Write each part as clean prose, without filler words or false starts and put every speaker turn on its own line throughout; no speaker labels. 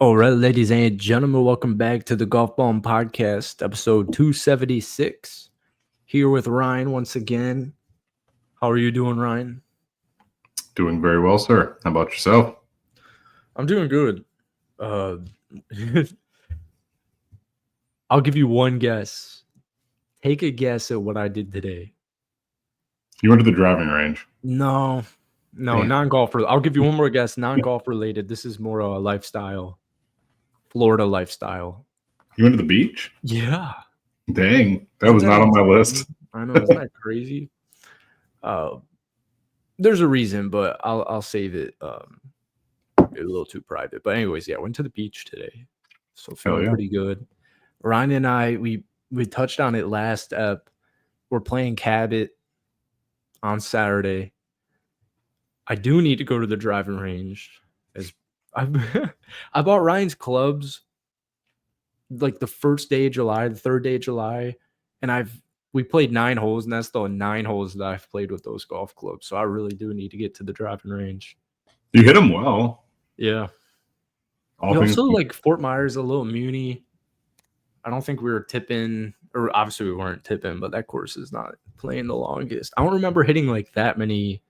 All right, ladies and gentlemen, welcome back to the Golfballing Podcast, episode 276. Here with Ryan once again. How are you doing, Ryan?
Doing very well, sir. How about yourself?
I'm doing good. I'll give you one guess. Take a guess at what I did today.
You went to the driving range.
No,
Damn.
non-golf. I'll give you one more guess. Non-golf related. This is more lifestyle, Florida lifestyle.
You went to the beach?
Yeah.
Dang, that was not on my list.
I know, isn't that crazy? There's a reason, but I'll save it. A little too private. But anyways, yeah, I went to the beach today, so feeling pretty good. Ryan and I, we touched on it last ep. We're playing Cabot on Saturday. I do need to go to the driving range. As I bought Ryan's clubs like the first day of July, the third day of July, and we played 9 holes, and that's the 9 holes that I've played with those golf clubs. So I really do need to get to the driving range.
You hit them well.
Yeah. Also, like Fort Myers, a little muni. I don't think we were tipping, or obviously we weren't tipping, but that course is not playing the longest. I don't remember hitting like that many.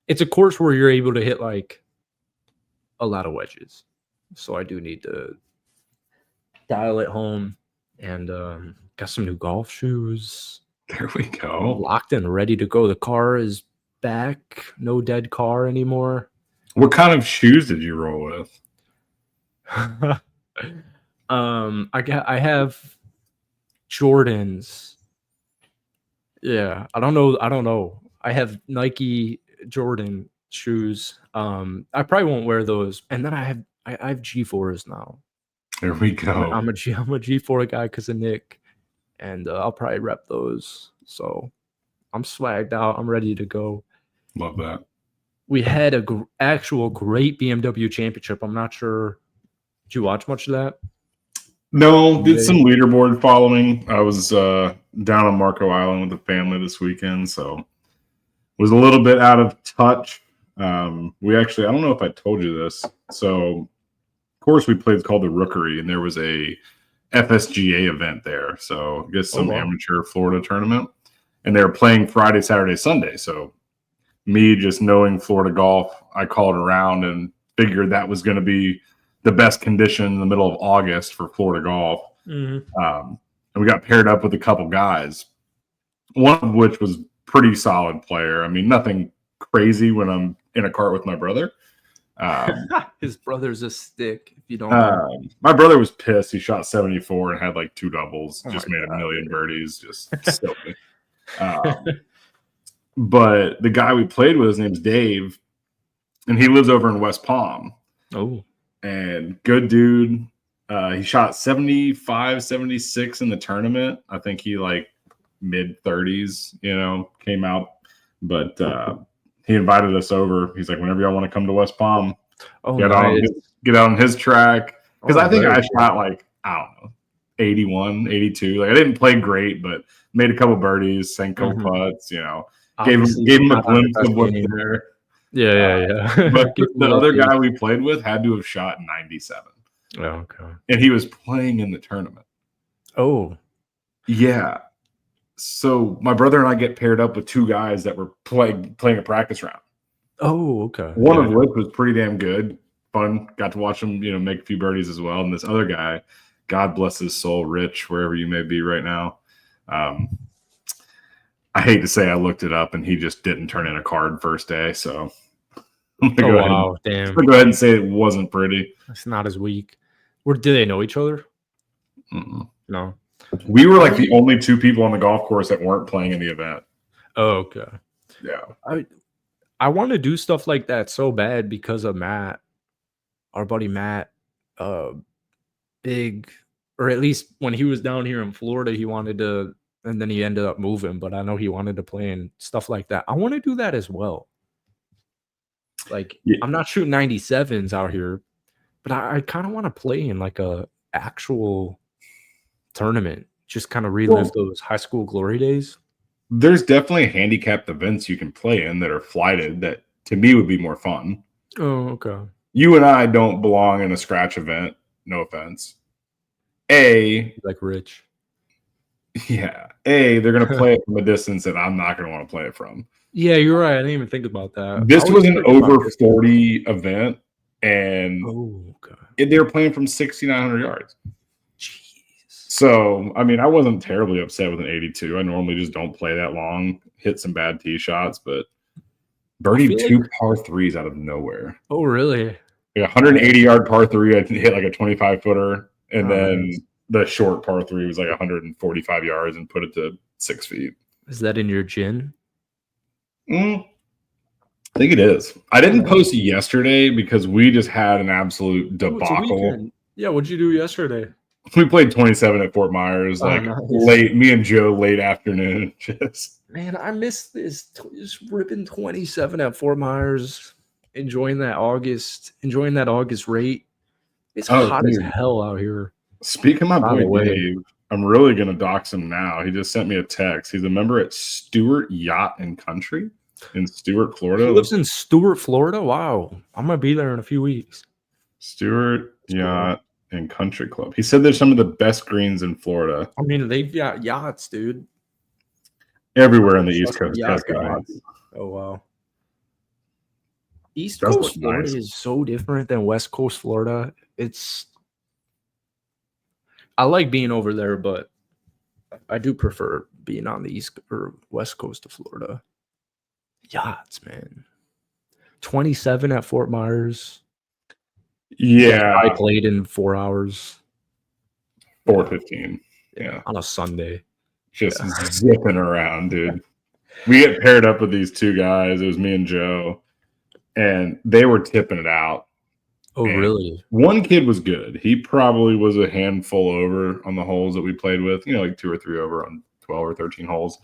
It's a course where you're able to hit like a lot of wedges. So I do need to dial it home, and got some new golf shoes.
There we go.
Locked and ready to go. The car is back. No dead car anymore.
What kind of shoes did you roll with?
I have Jordans. Yeah, I don't know. I have Nike Jordan shoes. I probably won't wear those. And then I have G4s now.
There we go.
I'm a G4 guy because of Nick, and I'll probably rep those. So I'm swagged out. I'm ready to go.
Love that.
We had a actual great BMW championship. I'm not sure. Did you watch much of that?
No, did some leaderboard following. I was down on Marco Island with the family this weekend, so was a little bit out of touch. We actually, I don't know if I told you this. So, course we played is called the Rookery, and there was a FSGA event there. So, I guess some amateur Florida tournament, and they were playing Friday, Saturday, Sunday. So, me just knowing Florida golf, I called around and figured that was going to be the best condition in the middle of August for Florida golf.
Mm-hmm.
And we got paired up with a couple guys, one of which was pretty solid player. I mean, nothing crazy when I'm in a cart with my brother.
His brother's a stick, if you don't know.
My brother was pissed. He shot 74 and had like 2 doubles, just made a million birdies, just silly. But the guy we played with, his name's Dave, and he lives over in West Palm.
Oh.
And good dude. He shot 75, 76 in the tournament. I think he like mid-30s, came out. But he invited us over. He's like, whenever y'all want to come to West Palm, get out on his track. Because I think I shot like, I don't know, 81, 82. Like I didn't play great, but made a couple birdies, sank couple putts, Gave him a glimpse of what's there.
Yeah.
But the other guy we played with had to have shot 97.
Oh, okay.
And he was playing in the tournament.
Oh.
Yeah. So my brother and I get paired up with 2 guys that were playing a practice round.
Oh, okay.
One of which was pretty damn good. Fun. Got to watch him, make a few birdies as well. And this other guy, God bless his soul, Rich, wherever you may be right now. I hate to say I looked it up and he just didn't turn in a card first day. So
damn.
Go ahead and say it wasn't pretty.
It's not as weak. Do they know each other?
Mm-mm.
No.
We were like the only 2 people on the golf course that weren't playing in the event.
Oh, okay.
Yeah.
I want to do stuff like that so bad because of Matt, our buddy Matt. Big, or at least when he was down here in Florida, he wanted to, and then he ended up moving, but I know he wanted to play in stuff like that. I want to do that as well. Like, I'm not shooting 97s out here, but I kind of want to play in like a actual tournament, just kind of relive those high school glory days.
There's definitely handicapped events you can play in that are flighted that to me would be more fun.
Oh, okay.
you and I don't belong in a scratch event. No offense.
Like Rich.
Yeah. They're going to play it from a distance that I'm not going to want to play it from.
Yeah, you're right. I didn't even think about that.
This was an over 40 event, and they were playing from 6,900 yards.
Jeez.
So, I mean, I wasn't terribly upset with an 82. I normally just don't play that long, hit some bad tee shots, but birdied two par threes out of nowhere.
Oh, really?
Like 180-yard par three, I hit like a 25-footer, and then the short par three was like 145 yards and put it to 6 feet.
Is that in your gin?
I think it is. I didn't post it yesterday because we just had an absolute debacle.
Yeah, what'd you do yesterday?
We played 27 at Fort Myers, late. Me and Joe, late afternoon.
Man, I missed this. Just ripping 27 at Fort Myers, enjoying that August rate. It's hot as hell out here.
Speaking of my boy Dave, I'm really gonna dox him now. He just sent me a text. He's a member at Stewart Yacht and Country in Stewart, Florida.
He lives in Stewart, Florida. Wow, I'm gonna be there in a few weeks.
Stewart Yacht and Country Club. He said there's some of the best greens in Florida.
I mean, they've got yachts, dude.
Everywhere on the East Coast.
Oh wow. East Coast Florida is so different than West Coast Florida. I like being over there, but I do prefer being on the East or West Coast of Florida. Yachts, man. 27 at Fort Myers.
Yeah.
I played in 4 hours.
4:15. Yeah.
On a Sunday.
Just zipping around, dude. We get paired up with these two guys. It was me and Joe, and they were tipping it out.
Oh, really?
One kid was good. He probably was a handful over on the holes that we played with, like 2 or 3 over on 12 or 13 holes.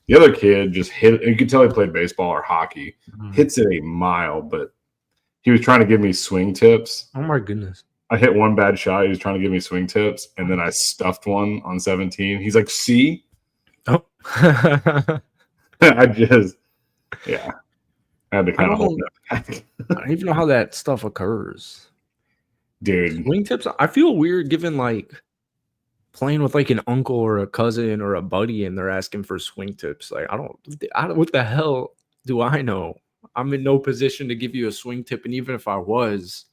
The other kid just hit it. You could tell he played baseball or hockey. Hits it a mile, but he was trying to give me swing tips.
Oh, my goodness.
I hit one bad shot. He was trying to give me swing tips, and then I stuffed one on 17. He's like, see?
Oh.
I had to kind of hold that back.
I don't even know how that stuff occurs.
Dude.
Swing tips, I feel weird given playing with an uncle or a cousin or a buddy and they're asking for swing tips. I don't what the hell do I know? I'm in no position to give you a swing tip, and even if I was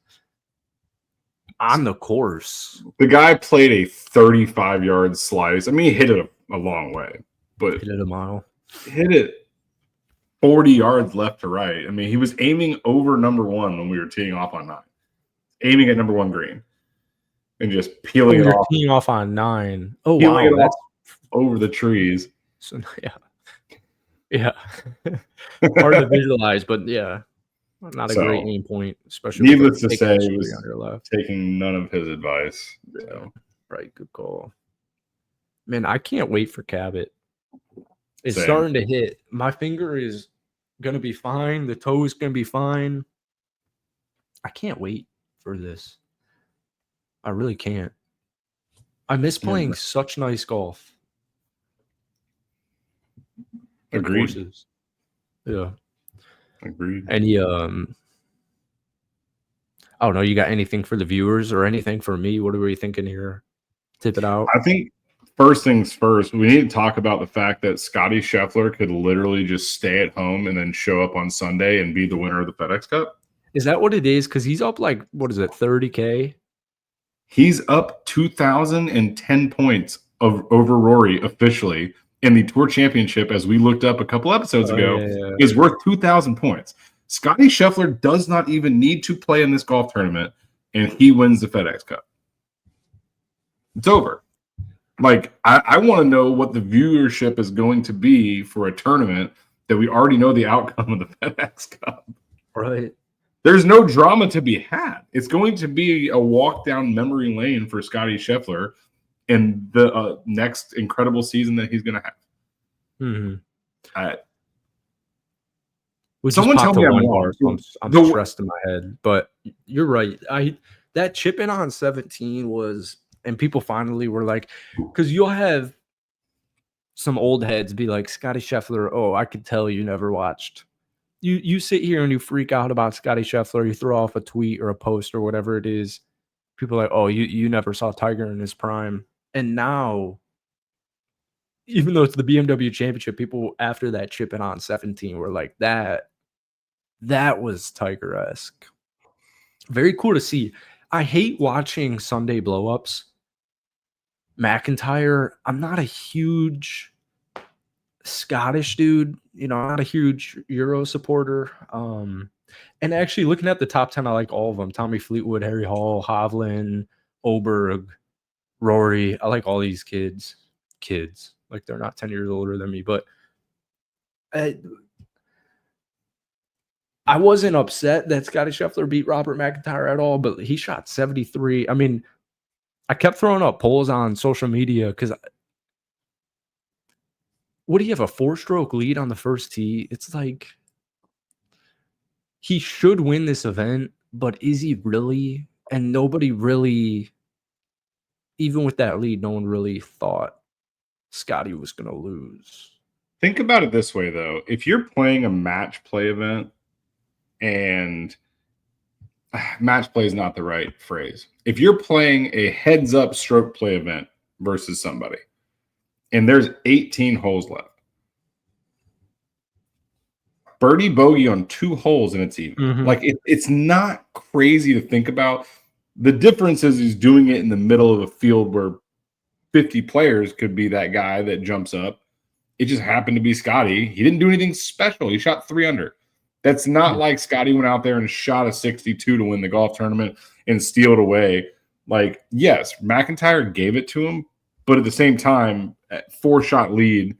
on the course.
The guy played a 35-yard slice. I mean, he hit it a long way, but
hit it a mile.
Hit it 40 yards left to right. I mean, he was aiming over number 1 when we were teeing off on 9. Aiming at number 1 green. And just peeling it off.
Teeing off on 9. Oh,
peeling it off over the trees.
So, yeah. Hard to visualize, but yeah. Not a great aim point, especially.
Needless to say, he was taking none of his advice.
Yeah. So. Right, good call. Man, I can't wait for Cabot. It's starting to hit. My finger is going to be fine. The toe is going to be fine. I can't wait for this. I really can't. I miss playing such nice golf.
Agreed.
Yeah.
Agreed.
Any I don't know, you got anything for the viewers or anything for me? What are we thinking here? Tip it out.
I think first things first, we need to talk about the fact that Scottie Scheffler could literally just stay at home and then show up on Sunday and be the winner of the FedEx Cup.
Is that what it is? Because he's up what is it, 30K?
He's up 2,010 points over Rory officially. In the Tour Championship, as we looked up a couple episodes ago, is worth 2,000 points. Scottie Scheffler does not even need to play in this golf tournament, and he wins the FedEx Cup. It's over. I want to know what the viewership is going to be for a tournament that we already know the outcome of the FedEx Cup.
Right.
There's no drama to be had. It's going to be a walk down memory lane for Scottie Scheffler in the next incredible season that he's going to have.
Mm-hmm.
Someone tell me I'm
wrong. I'm stressed in my head, but you're right. That chip in on 17 was, and people finally were like, because you'll have some old heads be like, Scottie Scheffler, oh, I could tell you never watched you sit here and you freak out about Scottie Scheffler, you throw off a tweet or a post or whatever it is. People are like, oh, you never saw Tiger in his prime. And now, even though it's the BMW championship, people after that chipping on 17 were like, that was Tiger-esque. Very cool to see. I hate watching Sunday blowups. McIntyre, I'm not a huge Scottish dude. I'm not a huge Euro supporter. And actually looking at the top 10, I like all of them. Tommy Fleetwood, Harry Hall, Hovland, Oberg, Rory. I like all these kids. Like they're not 10 years older than me, but I wasn't upset that Scottie Scheffler beat Robert McIntyre at all, but he shot 73. I mean, I kept throwing up polls on social media because what do you have, a 4-stroke lead on the first tee? It's like he should win this event, but is he really? And nobody really, even with that lead, no one really thought Scottie was going to lose.
Think about it this way, though. If you're playing a match play event, and match play is not the right phrase. If you're playing a heads-up stroke play event versus somebody, and there's 18 holes left, birdie bogey on 2 holes and it's even.
Mm-hmm.
Like it's not crazy to think about. The difference is he's doing it in the middle of a field where 50 players could be that guy that jumps up. It just happened to be Scottie. He didn't do anything special. He shot 3 under. That's not like Scottie went out there and shot a 62 to win the golf tournament and steal it away. Like, yes, McIntyre gave it to him, but at the same time, 4-shot lead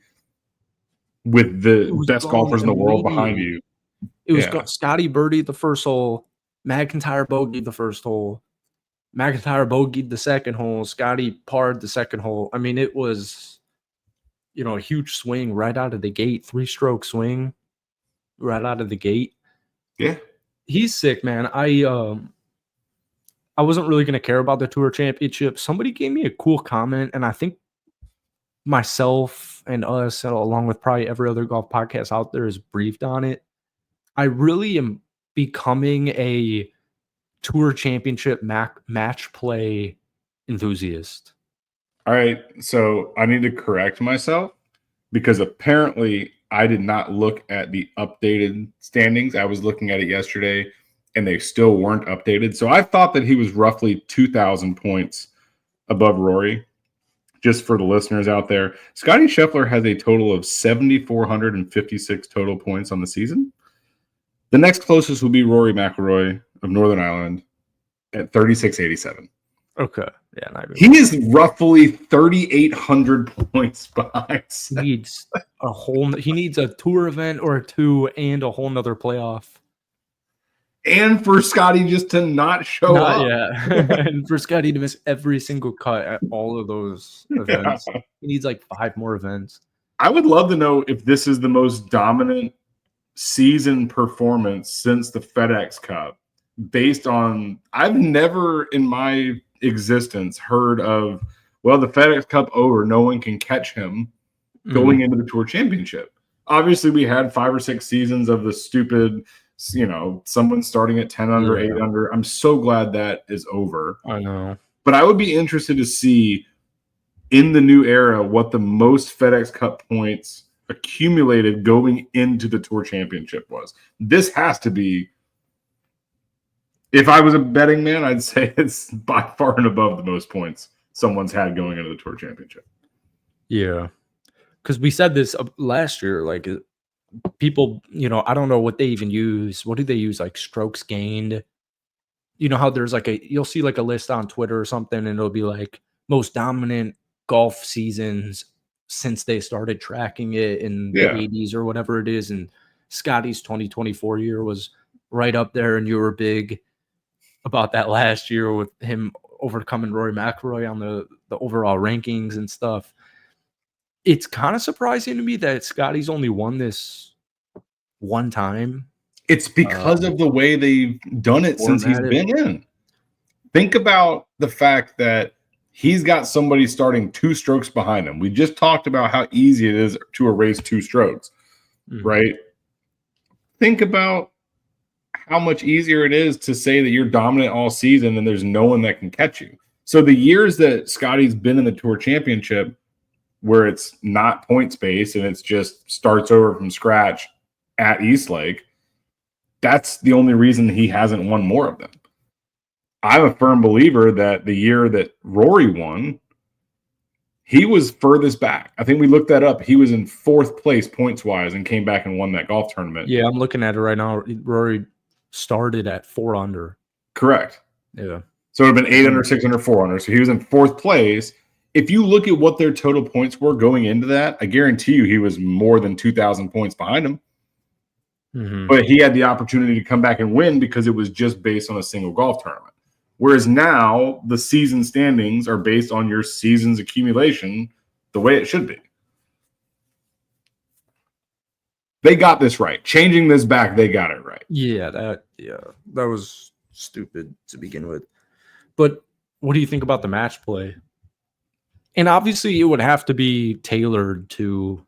with the best golfers in the world behind you.
It was Scottie birdied the first hole, McIntyre bogeyed the first hole, McIntyre bogeyed the second hole, Scottie parred the second hole. I mean, it was, a huge swing right out of the gate, 3-stroke swing right out of the gate.
Yeah.
He's sick, man. I wasn't really going to care about the Tour Championship. Somebody gave me a cool comment, and I think myself and us, along with probably every other golf podcast out there, is briefed on it. I really am becoming a Tour Championship match play enthusiast.
All right, so I need to correct myself because apparently I did not look at the updated standings. I was looking at it yesterday, and they still weren't updated. So I thought that he was roughly 2,000 points above Rory. Just for the listeners out there, Scottie Scheffler has a total of 7,456 total points on the season. The next closest will be Rory McIlroy of Northern Ireland at 3,687.
Okay. Yeah,
he is roughly 3,800 points behind.
He needs a tour event or 2 and a whole nother playoff.
And for Scottie just to not show up.
Yeah. And for Scottie to miss every single cut at all of those events. Yeah. He needs like 5 more events.
I would love to know if this is the most dominant season performance since the FedEx Cup. Based on, I've never in my existence heard of, well, the FedEx Cup over, no one can catch him going into the Tour Championship. Obviously, we had 5 or 6 seasons of the stupid, someone starting at 10 under, 8 under. I'm so glad that is over.
I know.
But I would be interested to see in the new era what the most FedEx Cup points accumulated going into the Tour Championship was. This has to be, if I was a betting man, I'd say it's by far and above the most points someone's had going into the Tour Championship.
Yeah. Because we said this last year, like people, I don't know what they even use. What do they use? Like strokes gained. You know how there's you'll see like a list on Twitter or something, and it'll be like most dominant golf seasons since they started tracking it in the 80s or whatever it is. And Scottie's 2024 year was right up there, and you were big about that last year with him overcoming Rory McIlroy on the overall rankings and stuff. It's kind of surprising to me that Scottie's only won this one time.
It's because of the way they've done it since he's been in. Think about the fact that he's got somebody starting 2 strokes behind him. We just talked about how easy it is to erase 2 strokes, right? think about how much easier it is to say that you're dominant all season and there's no one that can catch you. So the years that Scottie's been in the Tour Championship, where it's not points based and it's just starts over from scratch at Eastlake, that's the only reason he hasn't won more of them. I'm a firm believer that the year that Rory won, he was furthest back. I think we looked that up. He was in 4th place points-wise and came back and won that golf tournament.
Yeah, I'm looking at it right now. Rory started at 4 under.
Correct.
Yeah.
So it would have been 8 under, 6 under, 4 under. So he was in 4th place. If you look at what their total points were going into that, I guarantee you he was more than 2,000 points behind him. Mm-hmm. But he had the opportunity to come back and win because it was just based on a single golf tournament. Whereas now the season standings are based on your season's accumulation the way it should be. They got this right. Changing this back, they got it right.
Yeah, that was stupid to begin with. But what do you think about the match play? And obviously it would have to be tailored to,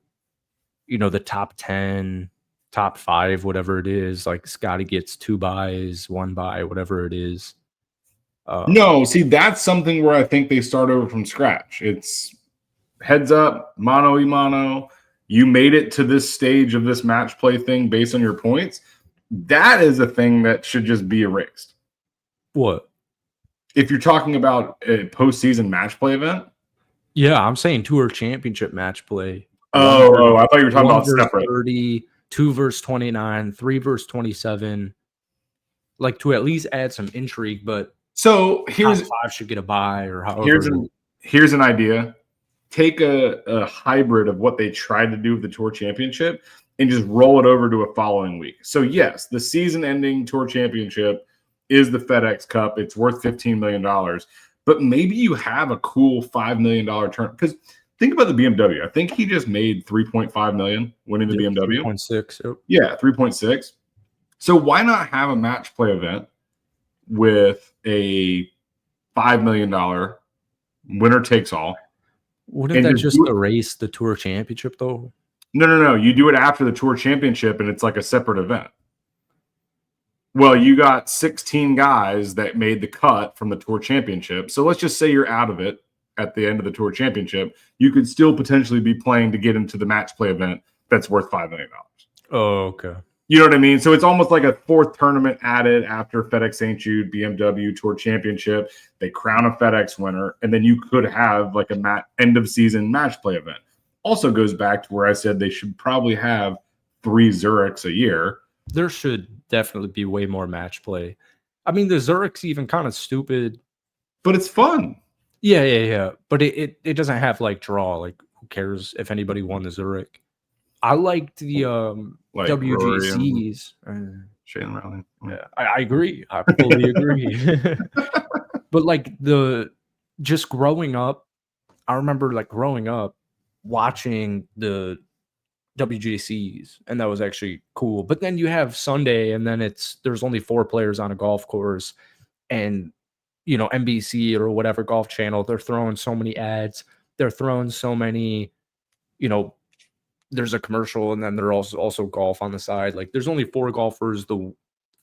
the top 10, top 5, whatever it is. Like Scottie gets 2 buys, 1 buy, whatever it is.
No, see, that's something where I think they start over from scratch. It's heads up, mano y mano. You made it to this stage of this match play thing based on your points. That is a thing that should just be erased.
What?
If you're talking about a postseason match play event?
Yeah, I'm saying Tour Championship match play.
Oh, I thought you were talking about separate.
30, 2 versus 29, 3 versus 27. Like to at least add some intrigue, but
so here's
top 5 should get a buy or however.
Here's an idea. Take a hybrid of what they tried to do with the Tour Championship and just roll it over to a following week. So yes, the season-ending Tour Championship is the FedEx Cup. It's worth $15 million. But maybe you have a cool $5 million turn. Because think about the BMW. I think he just made $3.5 million winning the BMW.
3.6. Yep.
Yeah, 3.6. So why not have a match play event with a $5 million winner takes all?
Wouldn't that just erase the Tour Championship, though?
No. You do it after the Tour Championship, and it's like a separate event. Well, you got 16 guys that made the cut from the Tour Championship. So let's just say you're out of it at the end of the Tour Championship. You could still potentially be playing to get into the match play event that's worth $5 million.
Oh, okay.
You know what I mean? So it's almost like a 4th tournament added after FedEx St. Jude, BMW Tour Championship. They crown a FedEx winner, and then you could have like a end of season match play event. Also goes back to where I said they should probably have 3 Zurichs a year.
There should definitely be way more match play. I mean, the Zurich's even kind of stupid,
but it's fun.
Yeah. But it doesn't have like draw. Like, who cares if anybody won the Zurich? I liked the like WGCs.
Shane Riley.
Yeah, I agree. I fully agree. But like just growing up, I remember like growing up watching the WGCs, and that was actually cool. But then you have Sunday, and then there's only 4 players on a golf course, and NBC or whatever golf channel, they're throwing so many ads, they're throwing so many, there's a commercial, and then there's also golf on the side. Like there's only 4 golfers, the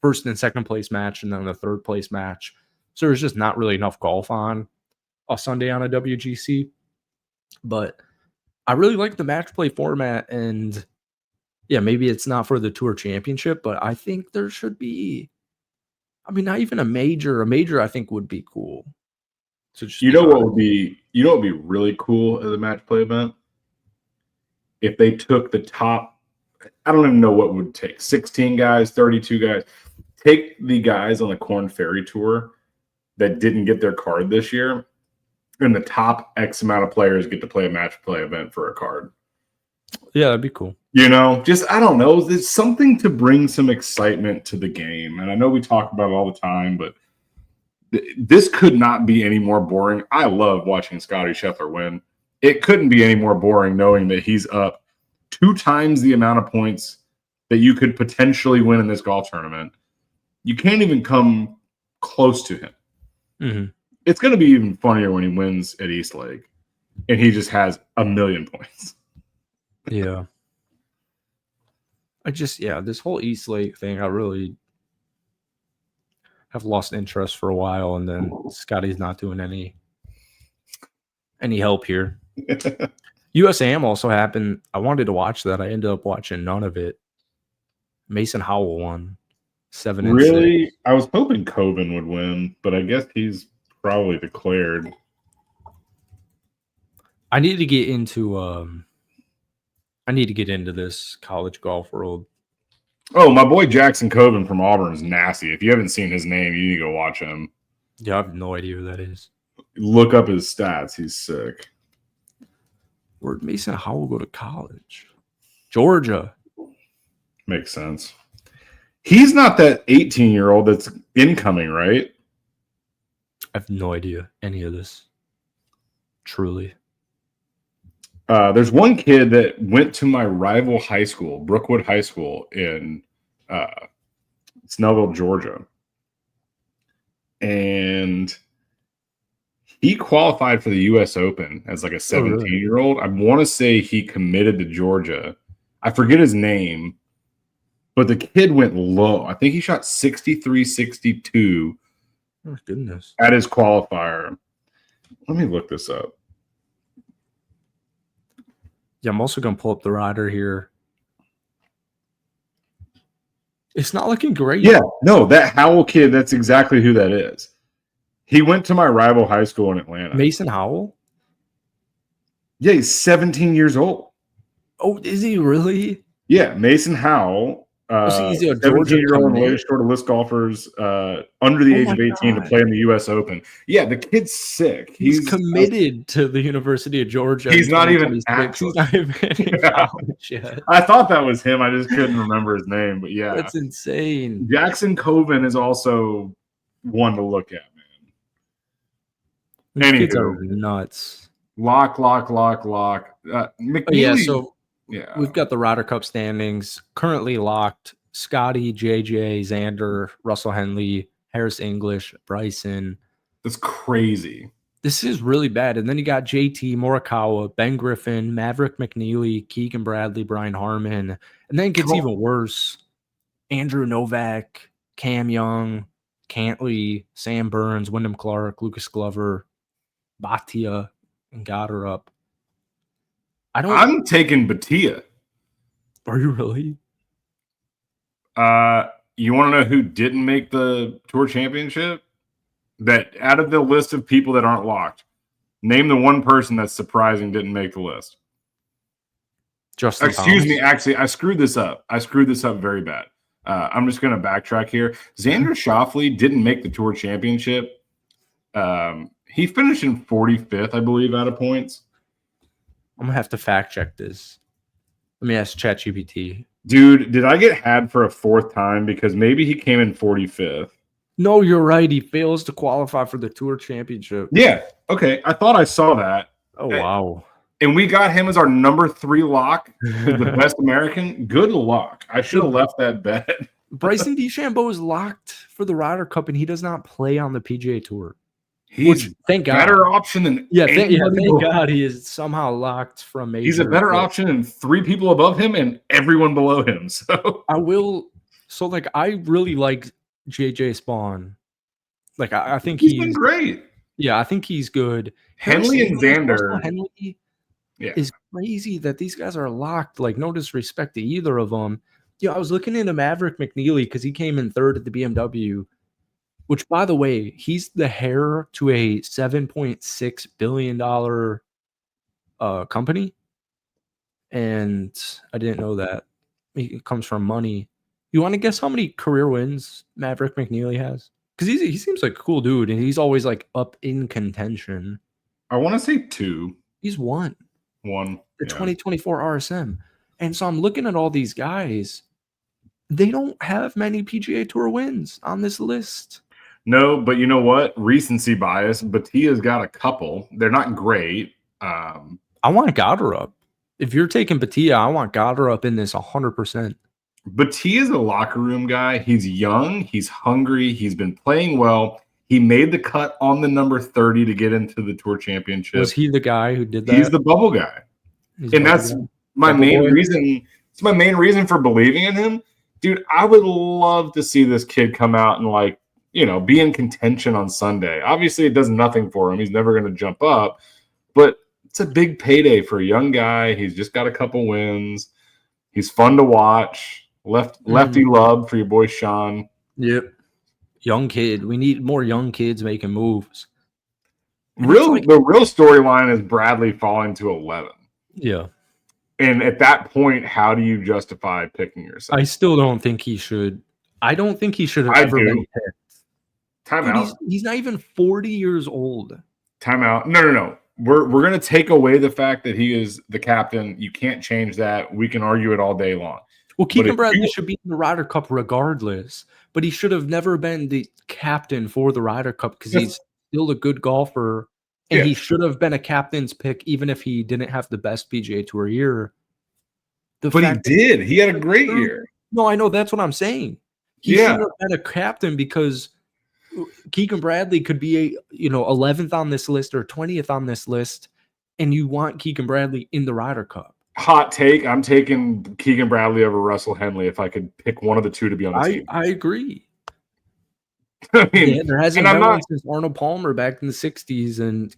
first and second place match, and then the third place match. So there's just not really enough golf on a Sunday on a WGC. But I really like the match play format, and yeah, maybe it's not for the Tour Championship, but I think there should be, I mean, not even a major. A major I think would be cool.
So what would be really cool as a match play event? If they took the top, I don't even know what it would take, 16 guys, 32 guys, take the guys on the Korn Ferry Tour that didn't get their card this year, and the top X amount of players get to play a match play event for a card.
Yeah, that'd be cool.
Just, I don't know. There's something to bring some excitement to the game. And I know we talk about it all the time, but this could not be any more boring. I love watching Scottie Scheffler win. It couldn't be any more boring knowing that he's up 2 times the amount of points that you could potentially win in this golf tournament. You can't even come close to him. Mm-hmm. It's going to be even funnier when he wins at Eastlake and he just has 1 million points.
Yeah. this whole East Lake thing, I really have lost interest for a while, and then Scottie's not doing any help here. USAM also happened. I wanted to watch that. I ended up watching none of it. Mason Howell won 7 and 6.
Really? I was hoping Coben would win, but I guess he's probably declared.
I need to get into this college golf world.
Oh, my boy Jackson Coben from Auburn is nasty. If you haven't seen his name, you need to go watch him.
Yeah, I have no idea who that is.
Look up his stats. He's sick.
Where'd Mason Howell go to college? Georgia.
Makes sense. He's not that 18-year-old that's incoming, right?
I have no idea any of this. Truly.
There's one kid that went to my rival high school, Brookwood High School in Snellville, Georgia. And he qualified for the U.S. Open as like a 17-year-old. I want to say he committed to Georgia. I forget his name, but the kid went low. I think he shot 63, 62
oh, goodness.
At his qualifier. Let me look this up.
Yeah, I'm also going to pull up the rider here. It's not looking great.
Yeah, no, that Howell kid, that's exactly who that is. He went to my rival high school in Atlanta.
Mason Howell?
Yeah, he's 17 years old.
Oh, is he really?
Yeah, Mason Howell.
So he's a Georgia
17-year-old latest short list golfers under the age of 18 to play in the U.S. Open. Yeah, the kid's sick.
He's committed to the University of Georgia.
He's not even
He's not even in college yet.
I thought that was him. I just couldn't remember his name. But yeah,
that's insane.
Jackson Coben is also one to look at, man.
These kids are nuts.
Lock.
McNeely, we've got the Ryder Cup standings currently locked. Scottie, JJ, Xander, Russell Henley, Harris English, Bryson.
That's crazy.
This is really bad. And then you got JT, Morikawa, Ben Griffin, Maverick McNeely, Keegan Bradley, Brian Harmon. And then it gets even worse. Andrew Novak, Cam Young, Cantley, Sam Burns, Wyndham Clark, Lucas Glover, Bhatia, and Goddard.
I'm taking Bhatia.
Are you really?
You want to know who didn't make the Tour Championship? That out of the list of people that aren't locked, name the one person that's surprising didn't make the list.
Justin
Excuse
Thomas.
me. Actually, I screwed this up. very bad. I'm just going to backtrack here. Xander Schauffele didn't make the Tour Championship. He finished in 45th, I believe, out of points.
I'm going to have to fact check this. Let me ask ChatGPT.
Dude, did I get had for a fourth time? Because maybe he came in 45th.
No, you're right. He fails to qualify for the Tour Championship.
Yeah. Okay. I thought I saw that.
Oh, wow.
And we got him as our number 3 lock, the best American. Good luck. I should have left that bet.
Bryson DeChambeau is locked for the Ryder Cup, and he does not play on the PGA Tour.
He's
thank God.
Better option than
thank God he is somehow locked from major.
He's a better option than 3 people above him and everyone below him. So
I really like JJ Spawn. Like I think
he's been great.
Yeah, I think he's good.
Henley and Xander.
Henley is crazy that these guys are locked. Like, no disrespect to either of them. Yeah, I was looking into Maverick McNeely because he came in 3rd at the BMW. Which, by the way, he's the heir to a $7.6 billion company. And I didn't know that. It comes from money. You want to guess how many career wins Maverick McNeely has? Because he seems like a cool dude, and he's always like up in contention.
I want to say 2.
He's won.
The
2024 RSM. And so I'm looking at all these guys. They don't have many PGA Tour wins on this list.
No, but you know what? Recency bias. Batia's got a couple. They're not great.
I want Goddard up. If you're taking Bhatia, I want Goddard up in this 100%.
Batia's a locker room guy. He's young. He's hungry. He's been playing well. He made the cut on the number 30 to get into the Tour Championship.
Was he the guy who did that?
He's the bubble guy. And that's my main reason. It's my main reason for believing in him. Dude, I would love to see this kid come out and, like, you know, be in contention on Sunday. Obviously, it does nothing for him. He's never going to jump up, but it's a big payday for a young guy. He's just got a couple wins. He's fun to watch. Lefty love for your boy Sean.
Yep. Young kid. We need more young kids making moves.
The real storyline is Bradley falling to 11.
Yeah.
And at that point, how do you justify picking yourself?
I still don't think he should. I don't think he should have ever been picked.
Timeout.
He's not even 40 years old.
Timeout. No. We're going to take away the fact that he is the captain. You can't change that. We can argue it all day long.
Well, Keegan Bradley should be in the Ryder Cup regardless, but he should have never been the captain for the Ryder Cup because he's still a good golfer, and he should have been a captain's pick even if he didn't have the best PGA Tour year.
But he did. He had a great year.
No, I know. That's what I'm saying. He should have been a captain because Keegan Bradley could be 11th on this list or 20th on this list, and you want Keegan Bradley in the Ryder Cup.
Hot take. I'm taking Keegan Bradley over Russell Henley if I could pick one of the two to be on the team.
I agree. I mean, there hasn't been one since Arnold Palmer back in the 60s, and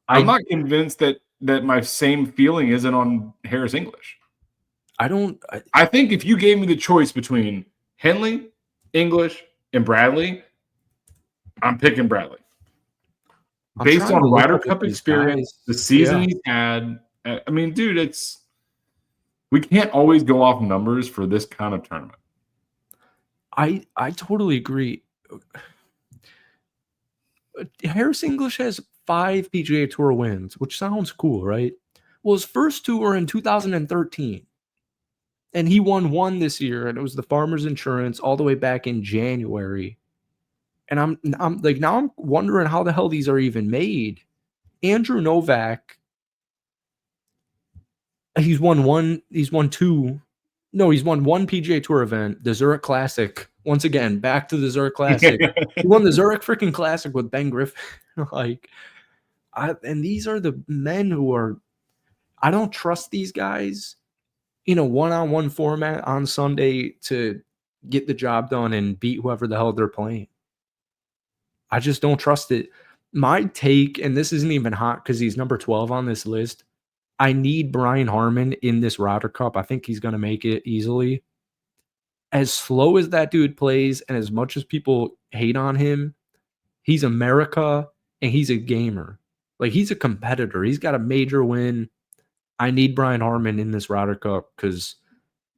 I'm not convinced that my same feeling isn't on Harris English. I think if you gave me the choice between Henley, English, and Bradley, I'm picking Bradley. Based on Ryder Cup experience, the season he's had. I mean, dude, we can't always go off numbers for this kind of tournament.
I totally agree. Harris English has 5 PGA Tour wins, which sounds cool, right? Well, his first 2 were in 2013. And he won 1 this year, and it was the Farmers Insurance all the way back in January. And I'm like, now I'm wondering how the hell these are even made. Andrew Novak, he's won 1 PGA Tour event, the Zurich Classic. Once again, back to the Zurich Classic. He won the Zurich freaking Classic with Ben Griffin. And these are the men who are, I don't trust these guys in a one-on-one format on Sunday to get the job done and beat whoever the hell they're playing. I just don't trust it. My take, and this isn't even hot because he's number 12 on this list, I need Brian Harman in this Ryder Cup. I think he's going to make it easily. As slow as that dude plays and as much as people hate on him, he's America and he's a gamer. Like, he's a competitor. He's got a major win. I need Brian Harman in this Ryder Cup because,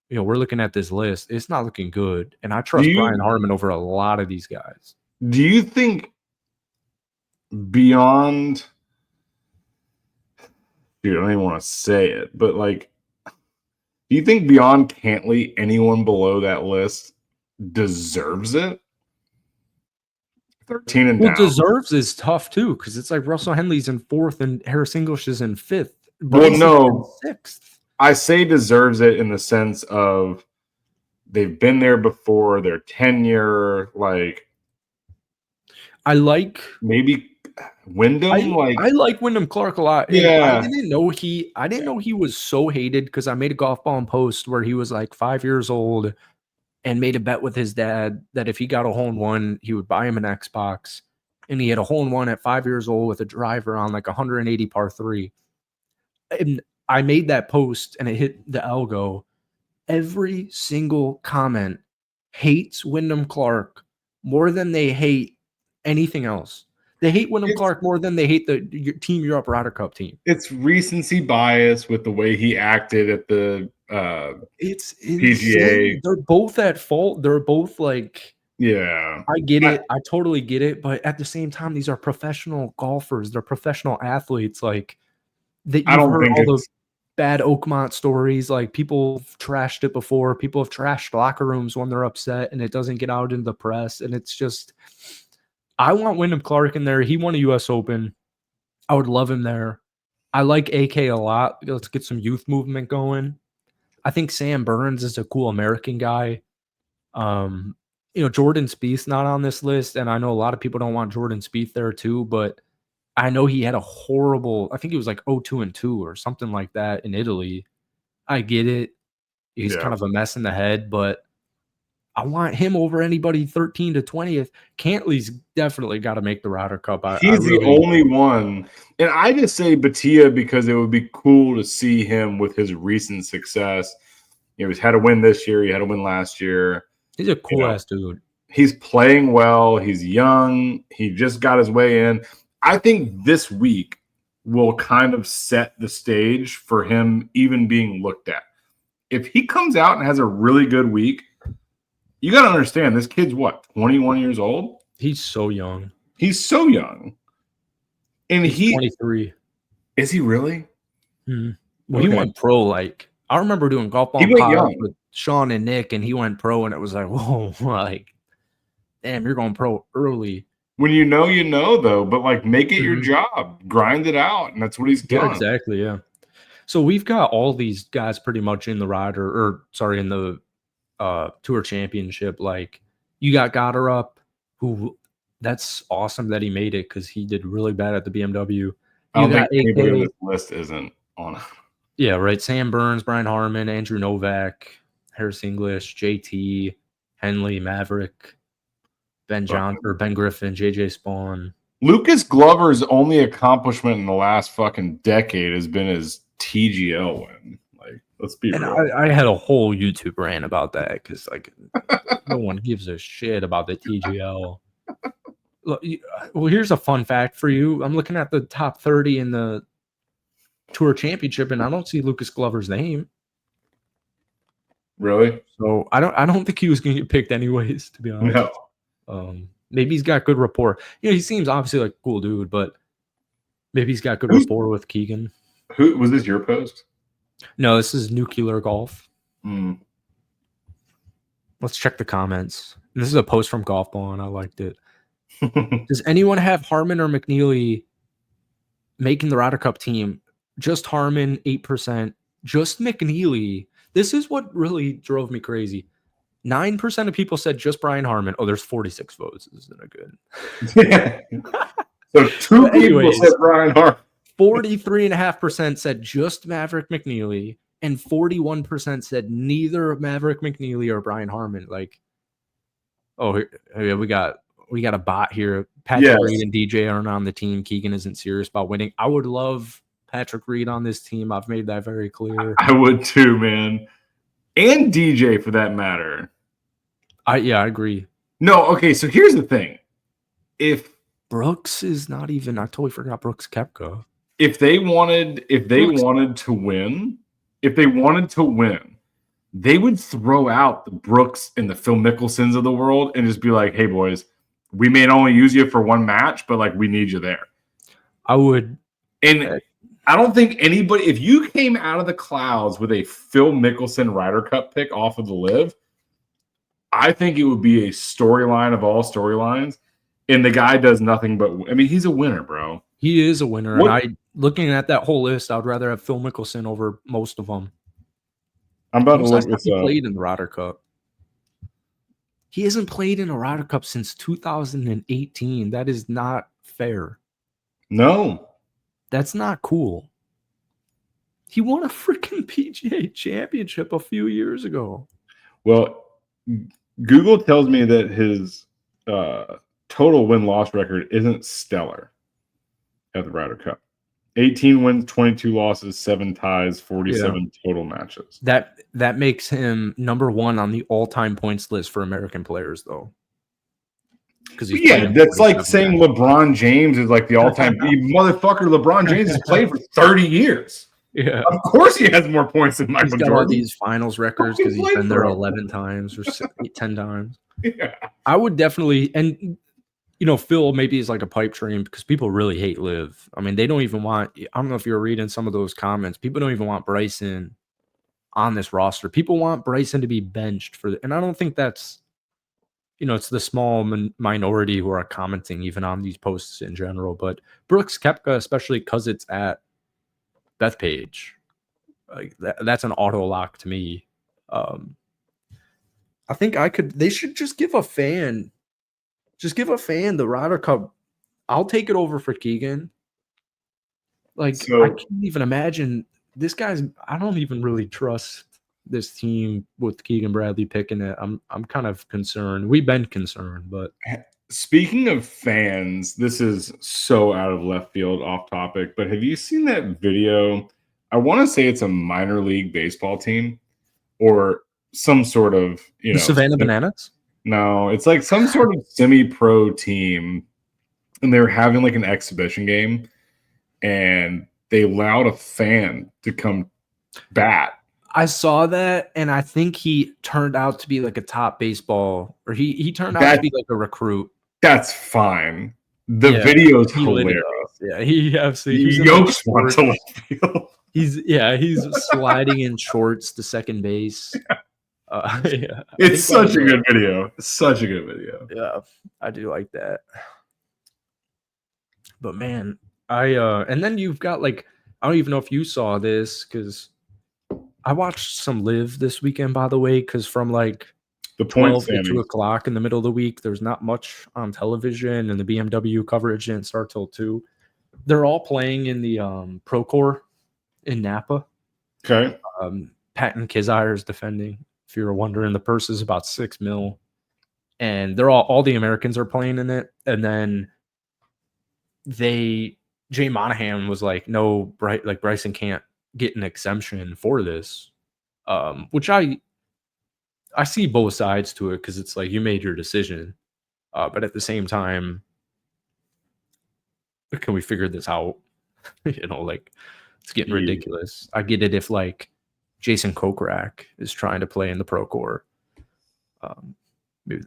we're looking at this list. It's not looking good. And I trust Brian Harman over a lot of these guys.
Do you think beyond, dude, I don't even want to say it, but like, do you think beyond Cantley, anyone below that list deserves it? 13 and down.
Deserves is tough too, because it's like Russell Henley's in 4th and Harris English is in 5th.
Well, no, 6th. I say deserves it in the sense of they've been there before, their tenure, like.
I like
maybe Wyndham.
I like Wyndham Clark a lot.
Yeah,
I didn't know he was so hated because I made a golf ball post where he was like 5 years old and made a bet with his dad that if he got a hole-in-one, he would buy him an Xbox. And he had a hole-in-one at 5 years old with a driver on like 180 par 3. And I made that post and it hit the algo. Every single comment hates Wyndham Clark more than they hate anything else. They hate Wyndham Clark more than they hate the Team Europe Ryder Cup team.
It's recency bias with the way he acted at the
it's
PGA.
Insane. They're both at fault. They're both like,
yeah,
I get it. I totally get it. But at the same time, these are professional golfers. They're professional athletes. Like, that you've heard all the bad Oakmont stories. Like, people have trashed it before. People have trashed locker rooms when they're upset and it doesn't get out in the press. And it's just, I want Wyndham Clark in there. He won a U.S. Open. I would love him there. I like AK a lot. Let's get some youth movement going. I think Sam Burns is a cool American guy. Jordan Spieth's not on this list, and I know a lot of people don't want Jordan Spieth there too, but I know he had a horrible, I think he was like 0-2-2 or something like that in Italy. I get it. He's kind of a mess in the head, but I want him over anybody 13 to 20th. Cantley's definitely got to make the Ryder Cup.
He's the only one. And I just say Batia because it would be cool to see him with his recent success. He's had a win this year. He had a win last year.
He's a cool-ass dude.
He's playing well. He's young. He just got his way in. I think this week will kind of set the stage for him even being looked at. If he comes out and has a really good week, you got to understand, this kid's what, 21 years old?
He's so young.
He's so young. And he's
23.
Is he really?
Mm-hmm. Well, he went pro, like, I remember doing golf ball with Sean and Nick, and he went pro, and it was like, whoa, like, damn, you're going pro early.
When you know, though, but, like, make it your job. Grind it out, and that's what he's done.
Yeah, exactly, yeah. So we've got all these guys pretty much in the in the Tour Championship. Like, you got Goddard, who that's awesome that he made it because he did really bad at the BMW.
I don't think anybody on this list isn't on it.
Yeah, right. Sam Burns, Brian Harman, Andrew Novak, Harris English, JT, Henley, Maverick, Ben Griffin, JJ Spawn.
Lucas Glover's only accomplishment in the last fucking decade has been his TGL win. Like, let's be real.
I had a whole YouTube rant about that because, like, no one gives a shit about the TGL. Look, well, here's a fun fact for you. I'm looking at the top 30 in the Tour Championship, and I don't see Lucas Glover's name.
Really?
So I don't think he was going to get picked anyways, to be honest. No. Maybe he's got good rapport. He seems obviously like a cool dude, but maybe he's got good rapport with Keegan.
Who was this? Your post?
No, this is Nuclear Golf.
Mm.
Let's check the comments. And this is a post from Golfball, and I liked it. Does anyone have Harman or McNeely making the Ryder Cup team? Just Harman, 8%. Just McNeely. This is what really drove me crazy. 9% of people said just Brian Harman. Oh, there's 46 votes. This isn't a good.
Yeah. So two people said Brian Harman.
43.5% said just Maverick McNeely, and 41% said neither Maverick McNeely or Brian Harman. Like, oh, yeah, we got a bot here. Patrick Reed and DJ aren't on the team. Keegan isn't serious about winning. I would love Patrick Reed on this team. I've made that very clear.
I would too, man. And DJ for that matter.
I agree.
No, okay, so here's the thing. If
Brooks is not even, I totally forgot Brooks Koepka.
If they wanted to win, they would throw out the Brooks and the Phil Mickelsons of the world and just be like, hey boys, we may only use you for one match, but like we need you there.
I would.
And I don't think anybody, if you came out of the clouds with a Phil Mickelson Ryder Cup pick off of the Live, I think it would be a storyline of all storylines. And the guy does nothing but, I mean, he's a winner, bro.
He is a winner. And looking at that whole list, I'd rather have Phil Mickelson over most of them.
I'm about to look this up.
He played in the Ryder Cup. He hasn't played in a Ryder Cup since 2018. That is not fair.
No.
That's not cool. He won a freaking PGA championship a few years ago.
Well, Google tells me that his total win-loss record isn't stellar at the Ryder Cup. 18 wins, 22 losses, 7 ties, 47 total matches.
That makes him number 1 on the all-time points list for American players, though.
That's like saying LeBron James is like the all-time motherfucker. LeBron James has played for 30 years.
Yeah,
of course he has more points than Michael Jordan.
He's got all these finals records because he's been there 11 times or 10 times.
Yeah,
I would definitely, and Phil maybe is like a pipe dream because people really hate Liv. I mean, they don't even want. I don't know if you're reading some of those comments. People don't even want Bryson on this roster. People want Bryson to be benched and I don't think that's. It's the small minority who are commenting even on these posts in general. But Brooks Koepka, especially because it's at Bethpage, like that's an auto lock to me. I think they should just give a fan the Ryder Cup. I'll take it over for Keegan. I can't even imagine this guy's. I don't even really trust this team with Keegan Bradley picking it, I'm kind of concerned. We've been concerned, but
speaking of fans, this is so out of left field, off topic, but have you seen that video? I want to say it's a minor league baseball team or some sort of,
the Savannah Bananas?
No, it's like some sort of semi-pro team, and they were having like an exhibition game, and they allowed a fan to come bat.
I saw that, and I think he turned out to be like a top baseball, or he turned out to be like a recruit.
That's fine. The video is hilarious.
Yeah, he absolutely.
Yokes went to left field.
He's sliding in shorts to second base. Yeah,
it's such a good video. Such a good video.
Yeah, I do like that. But man, and then you've got like, I don't even know if you saw this because I watched some live this weekend, by the way, because from like
the
12 to 2 o'clock in the middle of the week, there's not much on television, and the BMW coverage didn't start till 2. They're all playing in the Procore in Napa.
Okay.
Patton Kizzire is defending. If you were wondering, the purse is about $6 million, and they're all the Americans are playing in it. And then Jay Monahan was like, no, Bryson can't get an exemption for this, which I see both sides to it because it's like you made your decision, but at the same time, can we figure this out? Like it's getting ridiculous. I get it if like Jason Kokrak is trying to play in the Procore, maybe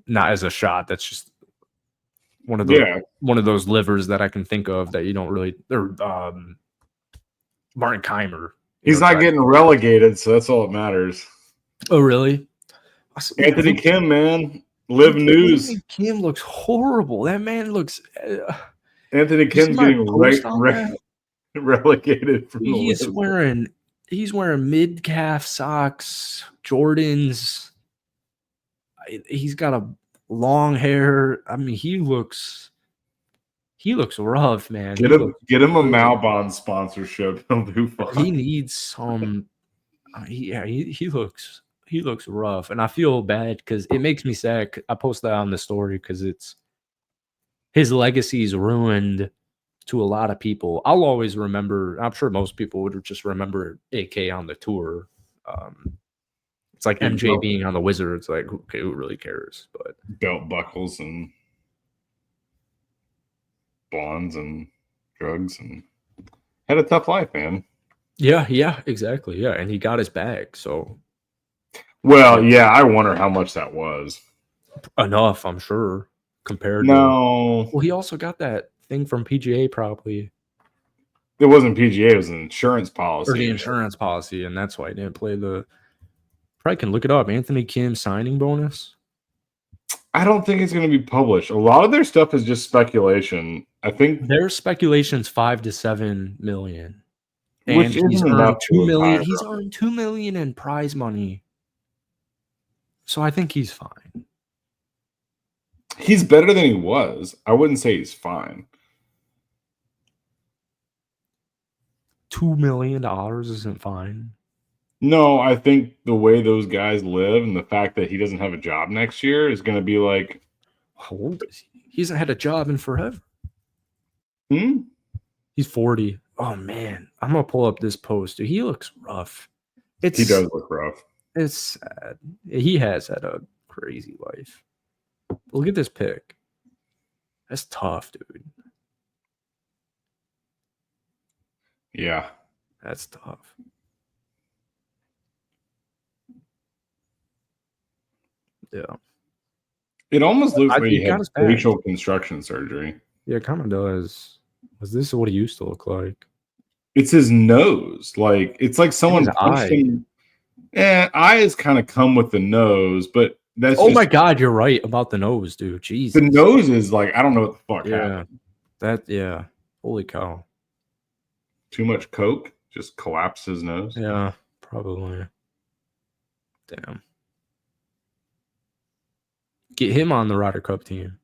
not as a shot. That's just one of those livers that I can think of that you don't really. Or Martin Keimer.
He's not getting relegated, so that's all that matters.
Oh, really?
Anthony Kim, man. Live news.
Anthony Kim looks horrible. That man looks.
Anthony Kim's getting relegated from
he's wearing mid-calf socks, Jordans. He's got a long hair. I mean, he looks rough, man.
Get him a Malbon sponsorship. He'll do fine.
He needs some. He looks rough, and I feel bad because it makes me sad. I posted that on the story because it's his legacy is ruined to a lot of people. I'll always remember. I'm sure most people would just remember AK on the tour. It's like MJ being on the Wizards. Like, okay, who really cares? But
belt buckles and blondes and drugs and had a tough life, man.
Yeah, exactly. Yeah, and he got his bag. So,
well, yeah, I wonder how much that was.
Enough, I'm sure. Compared
to
well, he also got that thing from PGA probably.
It wasn't PGA, it was an insurance policy.
Or the insurance policy, and that's why he didn't play the. Probably can look it up. Anthony Kim signing bonus.
I don't think it's going to be published. A lot of their stuff is just speculation. I think
their speculation's $5 to $7 million,
and he's earned
$2 million. He's earned $2 million in prize money, so I think he's fine.
He's better than he was. I wouldn't say he's fine.
$2 million isn't fine.
No, I think the way those guys live and the fact that he doesn't have a job next year is going to be like,
how old is he? He hasn't had a job in forever.
He's
40. Oh man, I'm gonna pull up this post. Dude, he looks rough.
He does look rough.
It's sad. He has had a crazy life. Look at this pic. That's tough, dude.
Yeah,
that's tough. Yeah.
It almost looks like he had facial construction surgery.
Yeah, it kind of does. Was this what he used to look like?
It's his nose. Like it's like someone punched him. Yeah, eyes kind of come with the nose, but that's
my god, you're right about the nose, dude. Jesus.
The nose is like, I don't know what the fuck happened.
Holy cow.
Too much coke just collapsed his nose.
Yeah, probably. Damn. Get him on the Ryder Cup team.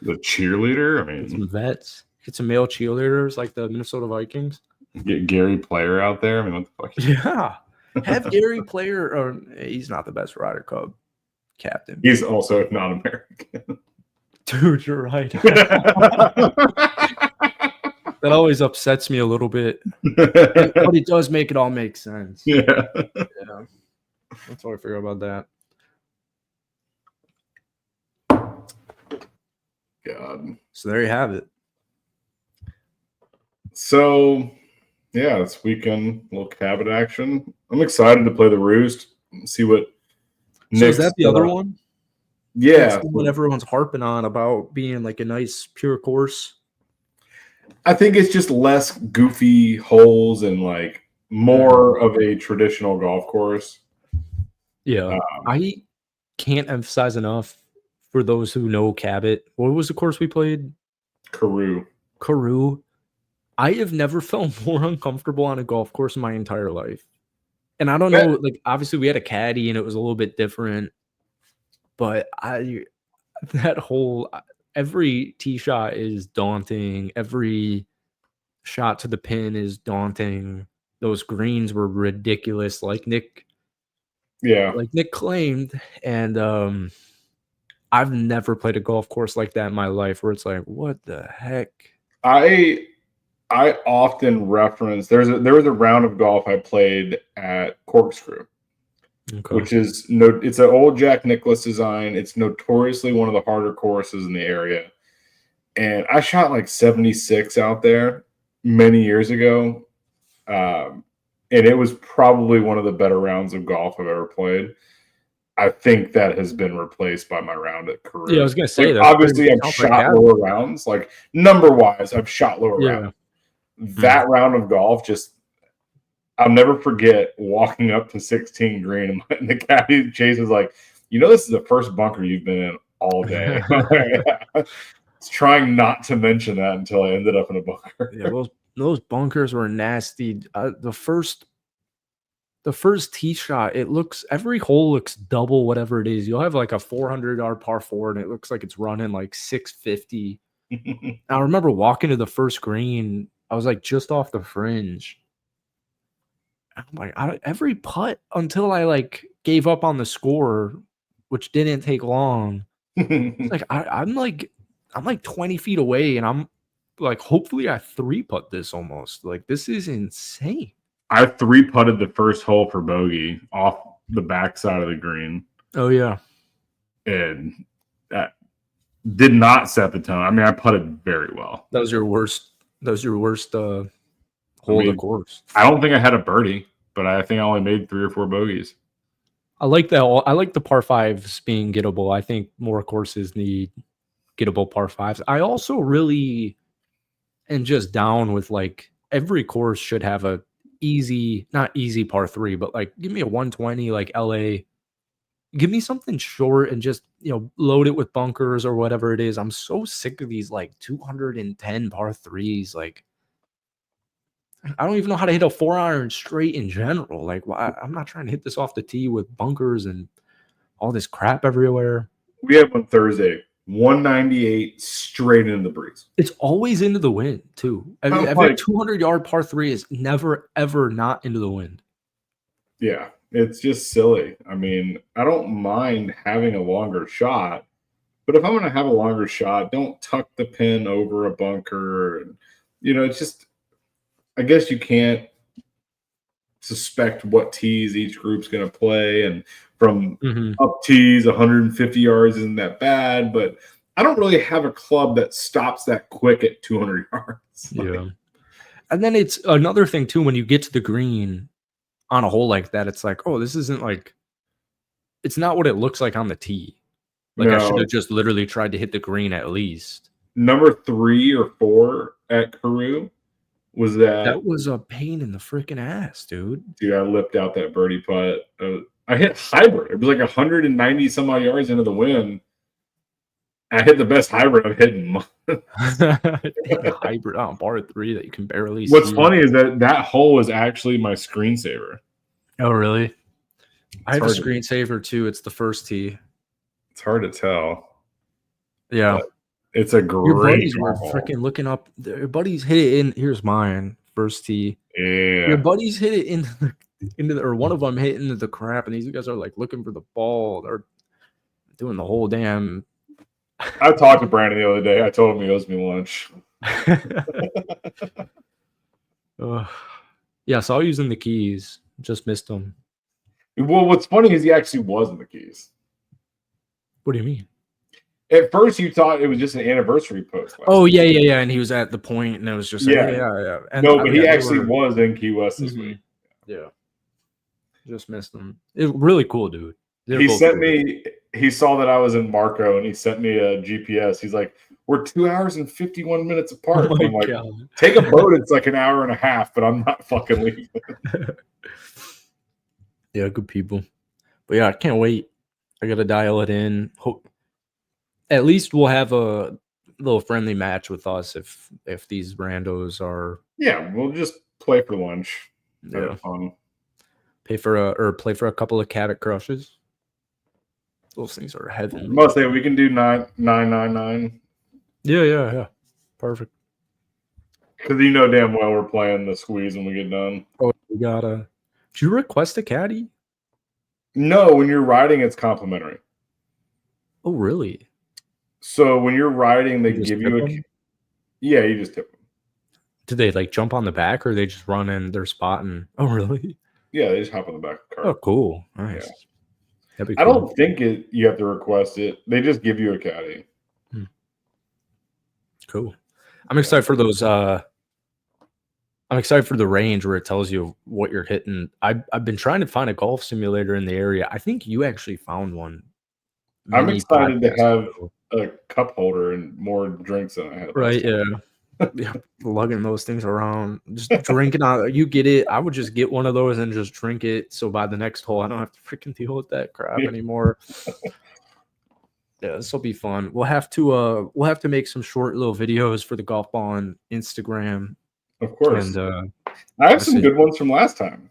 The cheerleader? I mean,
get some vets. Get some male cheerleaders like the Minnesota Vikings.
Get Gary Player out there. I mean, what the fuck?
Yeah. Have Gary Player, or he's not the best Ryder Cup captain.
He's also not American.
Dude, you're right. That always upsets me a little bit. But it does make it all make sense.
Yeah.
Yeah. That's all I figure about that.
God.
So there you have it.
So, yeah, this weekend, a little Cabot action. I'm excited to play the Roost. See what.
So is that the other one?
Yeah.
That's the one everyone's harping on about being like a nice pure course.
I think it's just less goofy holes and like more of a traditional golf course.
Yeah. I can't emphasize enough for those who know Cabot. What was the course we played? Carew. I have never felt more uncomfortable on a golf course in my entire life. And I don't know, like, obviously we had a caddy and it was a little bit different, but that whole every tee shot is daunting. Every shot to the pin is daunting. Those greens were ridiculous, like Nick claimed. And I've never played a golf course like that in my life where it's like, what the heck?
I often reference there was a round of golf I played at Corkscrew, which is it's an old Jack Nicklaus design. It's notoriously one of the harder courses in the area, and I shot like 76 out there many years ago, and it was probably one of the better rounds of golf I've ever played. I think that has been replaced by my round at Carew.
Yeah, I was gonna say
like, obviously I've shot lower rounds, like number wise, I've shot lower rounds. That round of golf, just I'll never forget walking up to 16 green and the caddy Chase was like, this is the first bunker you've been in all day. I was trying not to mention that until I ended up in a bunker.
Yeah, those bunkers were nasty. The first tee shot, every hole looks double whatever it is. You'll have like a 400-yard par 4 and it looks like it's running like 650. I remember walking to the first green. I was like just off the fringe. I'm like, every putt until I like gave up on the score, which didn't take long. It's like I'm like 20 feet away, and I'm like, hopefully I 3-putt this almost. Like, this is insane.
I 3-putted the first hole for bogey off the backside of the green.
Oh yeah,
and that did not set the tone. I mean, I putted very well.
That was your worst hole of the course.
I don't think I had a birdie, but I think I only made 3 or 4 bogeys.
I like that. I like the par 5s being gettable. I think more courses need gettable par 5s. I also really am just down with like every course should have a not easy par 3, but like give me a 120 like LA. Give me something short and just, load it with bunkers or whatever it is. I'm so sick of these like 210 par 3s. Like, I don't even know how to hit a 4-iron straight in general. Like, I'm not trying to hit this off the tee with bunkers and all this crap everywhere.
We have on Thursday 198 straight into the breeze.
It's always into the wind too. Every 200-yard par 3 is never ever not into the wind.
Yeah, it's just silly. I mean, I don't mind having a longer shot, but if I'm going to have a longer shot, don't tuck the pin over a bunker. And, it's just, I guess you can't suspect what tees each group's going to play. And from up tees, 150 yards isn't that bad, but I don't really have a club that stops that quick at 200 yards.
Yeah. And then it's another thing too, when you get to the green on a hole like that, it's like, oh, this isn't like, it's not what it looks like on the tee. Like, I should have just literally tried to hit the green at least.
Number 3 or 4 at Carew was
that was a pain in the freaking ass, dude.
Dude, I lipped out that birdie putt. I hit hybrid. It was like 190 some odd yards into the wind. I hit the best hybrid I've hit in months.
Hybrid on par 3 that you can barely see.
What's funny is that hole is actually my screensaver.
Oh, really? I have a screensaver too. It's the first tee.
It's hard to tell.
Yeah.
But it's a great
Your buddies were freaking looking up. Their buddies hit it in. Here's mine. First tee. Your buddies hit it into the, or one of them hit into the crap, and these guys are like looking for the ball. They're doing the whole damn.
I talked to Brandon the other day. I told him he owes me lunch.
Yeah, I saw using the keys. Just missed them.
Well, what's funny is he actually was in the keys.
What do you mean?
At first, you thought it was just an anniversary post.
Oh, yeah. And he was at the point, and it was just yeah. And
no, but he actually was in Key West this week.
Yeah, just missed him. It really cool, dude.
He sent me. He saw that I was in Marco, and he sent me a GPS. He's like, "We're 2 hours and 51 minutes apart."
Oh
I'm like, "Take a boat. It's like an hour and a half, but I'm not fucking leaving."
Yeah, good people. But yeah, I can't wait. I gotta dial it in. Hope at least we'll have a little friendly match with us if these randos are.
Yeah, we'll just play for lunch.
Yeah,
fun.
play for a couple of Cabot crushes. Those things are heavenly.
Must say we can do 999.
Yeah. Perfect.
Because you know damn well we're playing the squeeze when we get done.
Oh, we gotta. Did you request a caddy?
No, when you're riding, it's complimentary.
Oh, really?
So when you're riding, they give you a. Yeah, you just tip them.
Do they like jump on the back, or they just run in their spot and? Oh, really?
Yeah, they just hop on the back of the cart.
Oh, cool. Nice.
Yeah.
Cool.
I don't think you have to request it. They just give you a caddy.
Cool. I'm excited for those. I'm excited for the range where it tells you what you're hitting. I've been trying to find a golf simulator in the area. I think you actually found one.
I'm excited to have a cup holder and more drinks than I had.
Right? Yeah. Lugging those things around, just drinking out. You get it. I would just get one of those and just drink it. So by the next hole, I don't have to freaking deal with that crap anymore. Yeah, this will be fun. We'll have to make some short little videos for the golf ball on Instagram.
Of course.
And
I have some good ones from last time.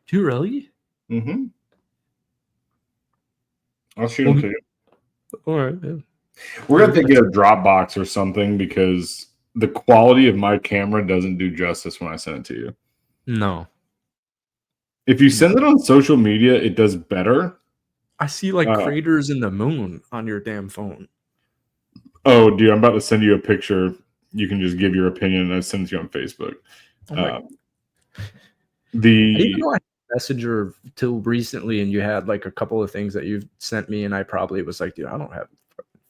Do you really?
Mm-hmm. I'll shoot them to you.
All right. Yeah.
We're going to get a Dropbox or something because the quality of my camera doesn't do justice when I send it to you.
No.
If you send it on social media, it does better.
I see like craters in the moon on your damn phone.
Oh, dude, I'm about to send you a picture. You can just give your opinion, and I send it to you on Facebook.
I didn't know I had Messenger till recently, and you had like a couple of things that you sent me, and I probably was like, dude, I don't have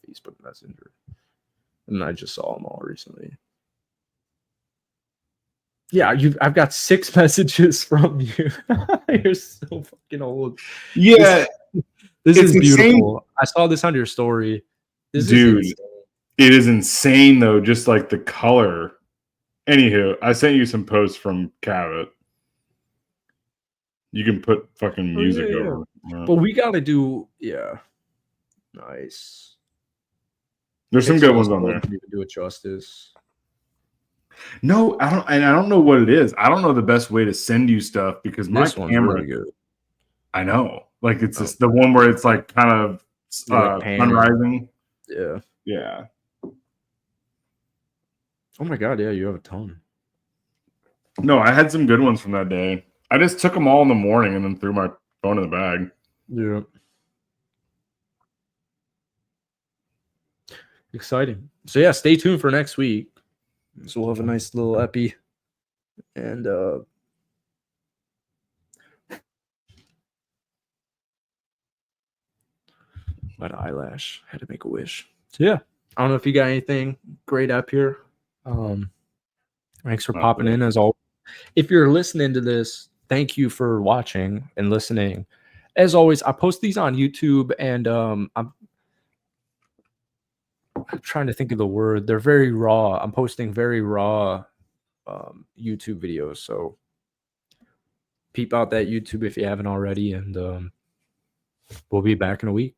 Facebook Messenger, and I just saw them all recently. Yeah, I've got 6 messages from you. You're so fucking old.
Yeah,
this is beautiful. I saw this on your story.
Dude, it is insane though. Just like the color. Anywho, I sent you some posts from Cabot. You can put fucking music over.
But we gotta do, nice.
There's some good ones on there.
You can do it justice.
No, I don't know what it is. I don't know the best way to send you stuff because my camera.
Really good.
I know, like it's just the one where it's like kind of sunrising.
Yeah.
Yeah.
Oh my god! Yeah, you have a ton.
No, I had some good ones from that day. I just took them all in the morning and then threw my phone in the bag.
Yeah. Exciting. So yeah, stay tuned for next week. So we'll have a nice little epi. And my eyelash had to make a wish. So yeah, I don't know if you got anything great up here. Thanks for popping in as always. If you're listening to this, thank you for watching and listening. As always, I post these on YouTube, and I'm trying to think of the word. They're very raw. I'm posting very raw YouTube videos. So peep out that YouTube if you haven't already, and we'll be back in a week.